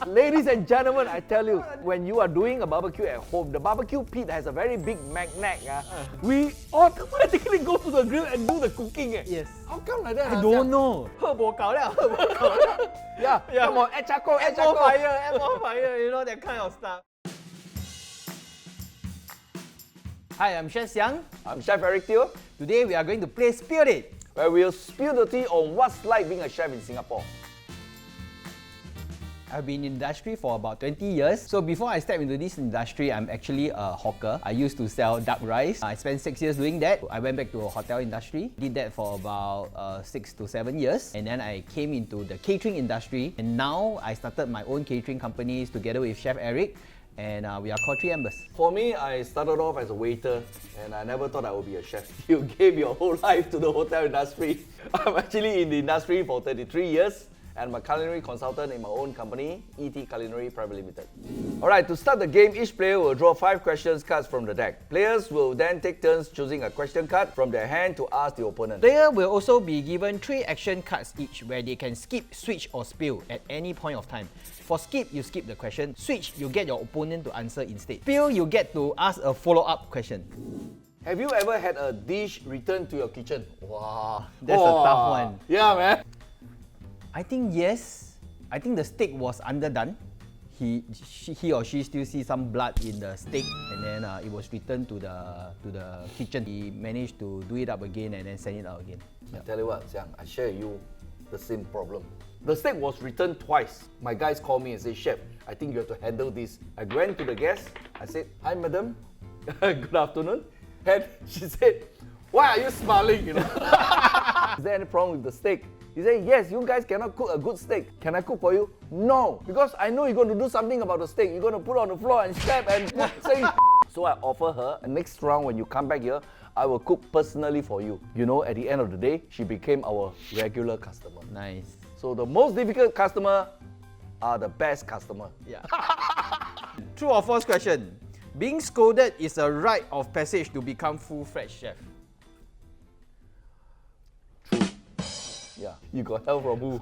Ladies and gentlemen, I tell you, when you are doing a barbecue at home, the barbecue pit has a very big magnet. We automatically go to the grill and do the cooking. Yes. How come like that? I don't know. Yeah, come on, add charcoal, Add more fire, add more fire, you know, that kind of stuff. Hi, I'm Chef Siang. I'm Chef Eric Teo, Today we are going to play Spill It. where we'll spill the tea on what's like being a chef in Singapore. I've been in the industry for about 20 years. So before I step into this industry, I'm actually a hawker. I used to sell duck rice. I spent 6 years doing that. I went back to a hotel industry, did that for about 6 to 7 years. And then I came into the catering industry. And now I started my own catering companies together with Chef Eric. And we are called 3 Embers. For me, I started off as a waiter and I never thought I would be a chef. You gave your whole life to the hotel industry. I'm actually in the industry for 33 years and I'm a culinary consultant in my own company, ET Culinary Private Limited. Alright, to start the game, each player will draw 5 questions cards from the deck. Players will then take turns choosing a question card from their hand to ask the opponent. Player will also be given 3 action cards each where they can skip, switch or spill at any point of time. For skip, you skip the question. Switch, you get your opponent to answer instead. Spill, you get to ask a follow-up question. Have you ever had a dish returned to your kitchen? Wow. That's a tough one. Yeah, man. I think yes. I think the steak was underdone. He or she still see some blood in the steak, and then it was returned to the kitchen. He managed to do it up again and then send it out again. I tell you what, Siang, I share you the same problem. The steak was returned twice. My guys called me and said, Chef, I think you have to handle this. I went to the guest. I said, hi, madam. Good afternoon. And she said, why are you smiling? You know? Is there any problem with the steak? He said, yes, you guys cannot cook a good steak. Can I cook for you? No, because I know you're going to do something about the steak. You're going to put it on the floor and stab and say. So I offer her, next round when you come back here, I will cook personally for you. You know, at the end of the day, she became our regular customer. Nice. So the most difficult customer are the best customer. Yeah. True or false question. Being scolded is a rite of passage to become full-fledged chef. Yeah. You got help from who?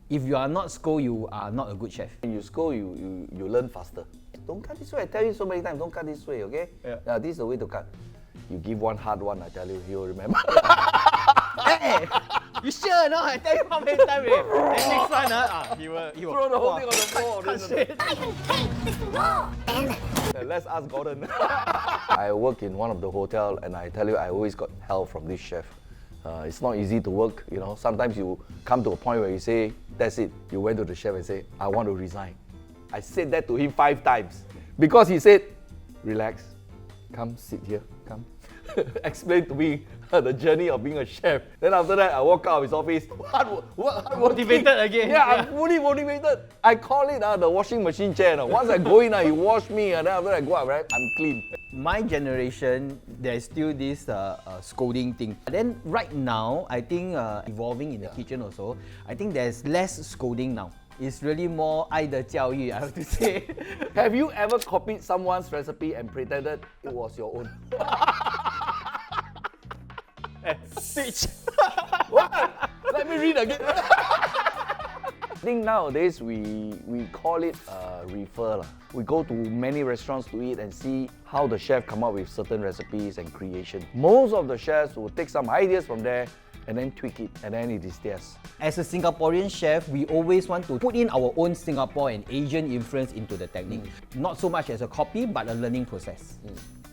If you are not scolded, you are not a good chef. When you scold, you learn faster. Don't cut this way. I tell you so many times, don't cut this way, okay? Yeah. This is the way to cut. You give one hard one, I tell you, he'll remember. Hey, you sure no? I tell you how many times. Then next one, he will Throw the whole thing on the floor. cut straight. I can take this raw. Let's ask Gordon. I work in one of the hotel and I tell you, I always got help from this chef. It's not easy to work, you know. Sometimes you come to a point where you say, that's it. You went to the chef and say, I want to resign. I said that to him 5 times because he said, relax, come sit here, come. Explain to me the journey of being a chef. Then after that, I walk out of his office, Motivated again. Yeah, I'm fully motivated. I call it the washing machine chair. No. Once I go in, he wash me, and then after I go out, right, I'm clean. My generation, there's still this scolding thing. Then right now, I think evolving in the kitchen also, I think there's less scolding now. It's really more 爱的教育, I have to say. Have you ever copied someone's recipe and pretended it was your own? Switch. What? Let me read again. I think nowadays we call it refer. We go to many restaurants to eat and see how the chef come up with certain recipes and creation. Most of the chefs will take some ideas from there and then tweak it, and then it is theirs. As a Singaporean chef, we always want to put in our own Singapore and Asian influence into the technique. Not so much as a copy, but a learning process.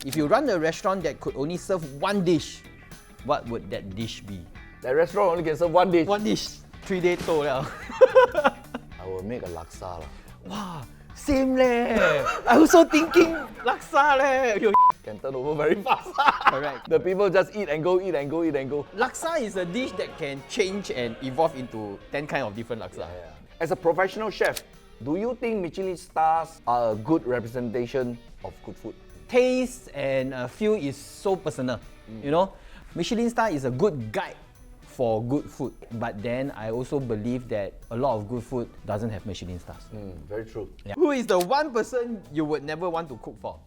If you run a restaurant that could only serve one dish, what would that dish be? That restaurant only can serve one dish. One dish, 3 day toh liao. I will make a laksa. Wow, same leh. I also thinking laksa leh. Yo, Can turn over very fast. correct. The people just eat and go, eat and go, eat and go. Laksa is a dish that can change and evolve into 10 kind of different laksa. As a professional chef, do you think Michelin Stars are a good representation of good food? Taste and feel is so personal. You know, Michelin Star is a good guide for good food, but then I also believe that a lot of good food doesn't have Michelin stars. Very true. Yeah. Who is the one person you would never want to cook for?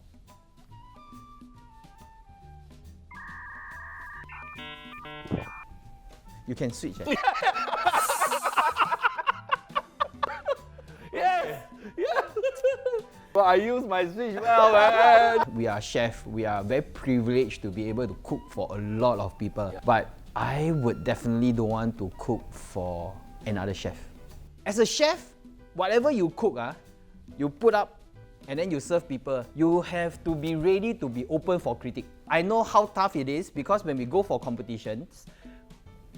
You can switch. But I use my speech well, man. We are chef. We are very privileged to be able to cook for a lot of people. But I would definitely don't want to cook for another chef. As a chef, whatever you cook, you put up and then you serve people. You have to be ready to be open for critique. I know how tough it is because when we go for competitions,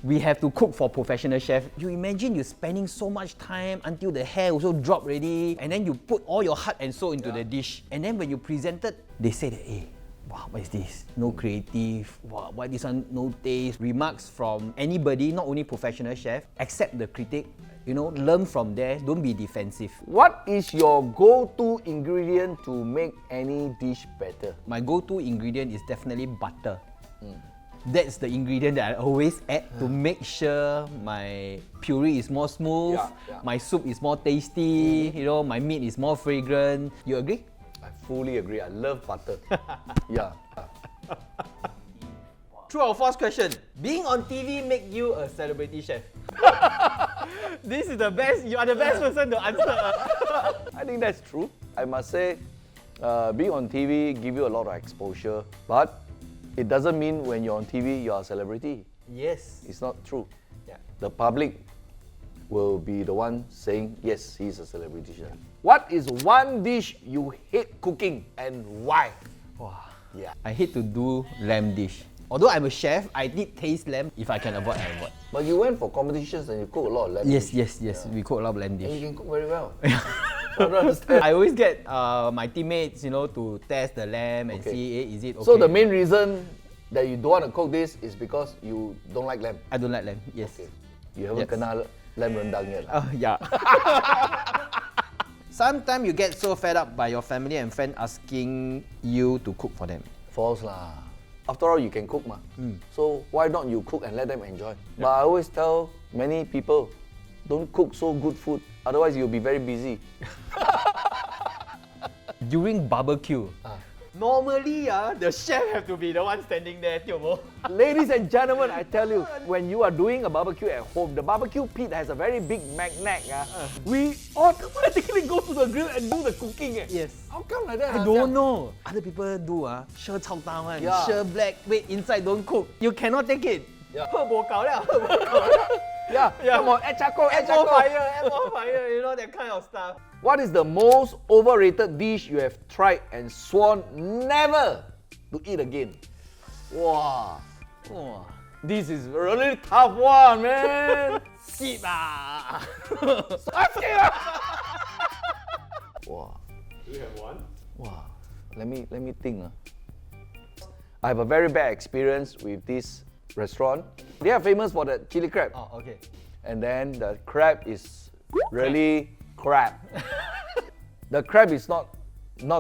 we have to cook for professional chef. You imagine you spending so much time until the hair also drop already, and then you put all your heart and soul into the dish. And then when you present it, they say that, hey, wow, what is this? No creative. Wow, why this one no taste? Remarks from anybody, not only professional chef, accept the critique. You know, learn from there. Don't be defensive. What is your go-to ingredient to make any dish better? My go-to ingredient is definitely butter. That's the ingredient that I always add to make sure my puree is more smooth, my soup is more tasty, you know, my meat is more fragrant. You agree? I fully agree. I love butter. Yeah. True or false question? Being on TV make you a celebrity chef? This is the best. You are the best person to answer. I think that's true. I must say, being on TV give you a lot of exposure, but it doesn't mean when you're on TV you're a celebrity. Yes. It's not true. Yeah. The public will be the one saying, yes, he's a celebrity chef. What is one dish you hate cooking and why? Wow. Yeah. I hate to do lamb dish. Although I'm a chef, I did taste lamb. If I can avoid, I avoid. But you went for competitions and you cook a lot of lamb Yes, dish. yes. We cook a lot of lamb And you dish. can cook very well. I don't understand. I always get my teammates, you know, to test the lamb and Okay. see, hey, is it okay? So the main reason that you don't want to cook this is because you don't like lamb. I don't like lamb. Yes. Okay. You haven't Yes. kena lamb rendang yet. Yeah. Sometimes you get so fed up by your family and friend asking you to cook for them. False lah. After all, you can cook ma. So why not you cook and let them enjoy? But I always tell many people, don't cook so good food. Otherwise, you'll be very busy. During barbecue, normally the chef have to be the one standing there, Tiomo. Ladies and gentlemen, I tell you, when you are doing a barbecue at home, the barbecue pit has a very big magnet. We automatically go to the grill and do the cooking. Yes. How come like that? I don't know. Other people do sure chao down one, Yeah. sure black, wait, inside don't cook. You cannot take it. Yeah. Yeah. Come on, add charcoal, add Add more charcoal. fire, add more fire, you know, that kind of stuff. What is the most overrated dish you have tried and sworn never to eat again? Wow. Wow. This is a really tough one, man. Skip Wow. Do you have one? Wow. Let me think. I have a very bad experience with this restaurant. They are famous for the chili crab. Oh, okay. And then the crab is really crab. The crab is not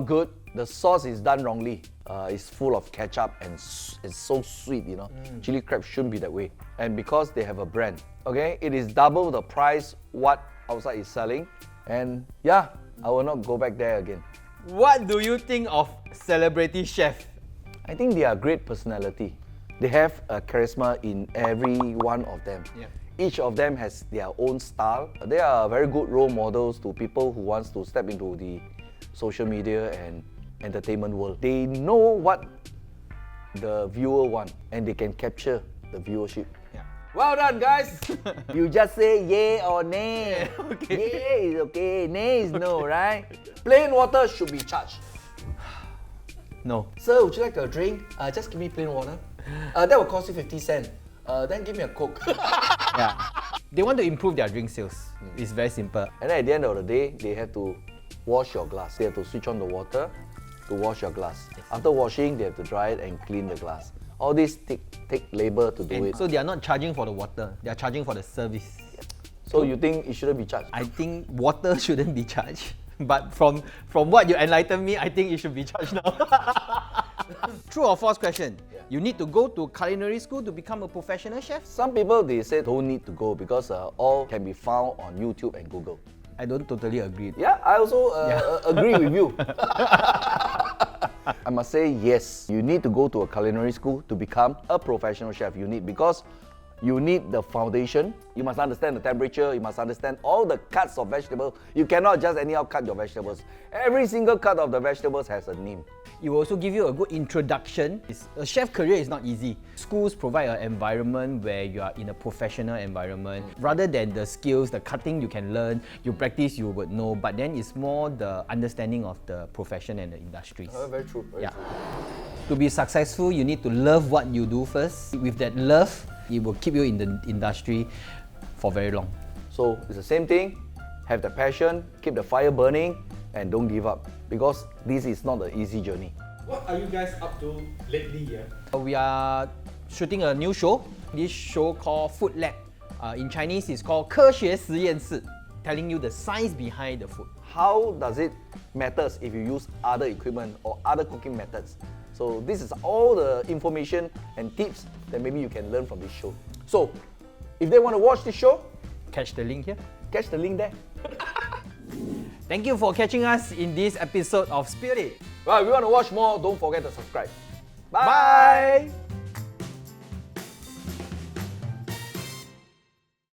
good. The sauce is done wrongly. It's full of ketchup and it's so sweet, you know. Chili crab shouldn't be that way. And because they have a brand, okay, it is double the price what outside is selling. And yeah, I will not go back there again. What do you think of celebrity chef? I think they are great personality. They have a charisma in every one of them. Yeah. Each of them has their own style. They are very good role models to people who wants to step into the social media and entertainment world. They know what the viewer want and they can capture the viewership. Yeah. Well done, guys. You just say yay or nay. Okay. Yay is okay, nay is no, right? Plain water should be charged. No. Sir, would you like a drink? Just give me plain water. That will cost you 50 cents. Then give me a Coke. Yeah. They want to improve their drink sales. It's very simple. And then at the end of the day, they have to wash your glass. They have to switch on the water to wash your glass. After washing, they have to dry it and clean the glass. All this take labor to do And it. so they are not charging for the water. They are charging for the service. So you think it shouldn't be charged? I think water shouldn't be charged. But from what you enlightened me, I think it should be charged now. True or false question? You need to go to culinary school to become a professional chef? Some people, they say don't need to go because all can be found on YouTube and Google. I don't totally agree. Yeah, I also agree with you. I must say yes, you need to go to a culinary school to become a professional chef. You need, because You need the foundation. You must understand the temperature. You must understand all the cuts of vegetable. You cannot just anyhow cut your vegetables. Every single cut of the vegetables has a name. It will also give you a good introduction. A chef career is not easy. Schools provide an environment where you are in a professional environment. Rather than the skills, the cutting you can learn, you practice, you would know, but then it's more the understanding of the profession and the industries. Very true. Very true. To be successful, you need to love what you do first. With that love, it will keep you in the industry for very long. So it's the same thing. Have the passion, keep the fire burning, and don't give up. Because this is not an easy journey. What are you guys up to lately here? We are shooting a new show. This show called Food Lab. In Chinese, it's called 科学实验室, telling you the science behind the food. How does it matters if you use other equipment or other cooking methods? So this is all the information and tips that maybe you can learn from this show. So if they want to watch this show, Catch the link here. catch the link there. Thank you for catching us in this episode of Spill It. Well, if you want to watch more, don't forget to subscribe. Bye.